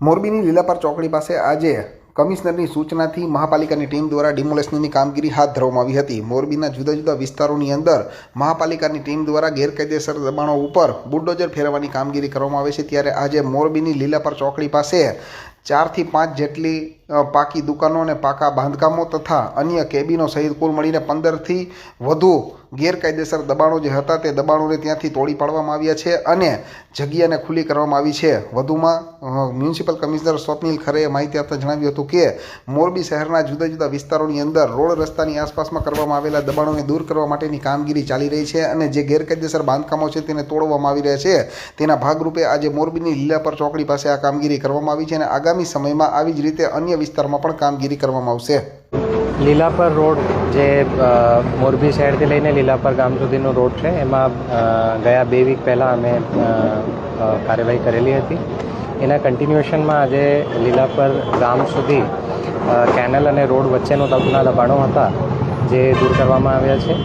મોરબીની લીલાપર ચોકડી પાસે આજે કમિશનરની સૂચનાથી મહાપાલિકાની ટીમ દ્વારા ડિમોલેશનની કામગીરી હાથ ધરવામાં આવી હતી। મોરબીના જુદા જુદા વિસ્તારોની અંદર મહાપાલિકાની ટીમ દ્વારા ગેરકાયદેસર દબાણો ઉપર બુલડોઝર ફેરવવાની કામગીરી કરવામાં આવે છે। ત્યારે આજે મોરબીની લીલાપર ચોકડી પાસે 4 થી 5 જેટલી પાકી દુકાનો અને પાકા બાંધકામો તથા અન્ય કેબિનો સહિત કુલ મળીને 15 થી વધુ ગેરકાયદેસર દબાણો જે હતા તે દબાણોને ત્યાંથી તોડી પાડવામાં આવ્યા છે અને જગ્યાને ખુલ્લી કરવામાં આવી છે। વધુમાં મ્યુનિસિપલ કમિશનર સ્વપ્નિલ ખરેએ માહિતી આપતા જણાવ્યું હતું કે મોરબી શહેરના જુદા જુદા વિસ્તારોની અંદર રોડ રસ્તાની આસપાસમાં કરવામાં આવેલા દબાણોને દૂર કરવા માટેની કામગીરી ચાલી રહી છે અને જે ગેરકાયદેસર બાંધકામો છે તેને તોડવામાં આવી રહ્યા છે। તેના ભાગરૂપે આજે મોરબીની લીલાપર ચોકડી પાસે આ કામગીરી કરવામાં આવી છે અને આગામી સમયમાં આવી જ રીતે અન્ય વિસ્તારમાં પણ કામગીરી કરવામાં આવશે। લીલાપર રોડ જે મોરબી શહેરથી લઈને લીલાપર ગામ સુધીનો રોડ છે એમાં ગયા 2 વીક પહેલાં અમે કાર્યવાહી કરેલી હતી। એના કન્ટિન્યુએશનમાં આજે લીલાપર ગામ સુધી કેનલ અને રોડ વચ્ચેના દબાણો હતા જે દૂર કરવામાં આવ્યા છે।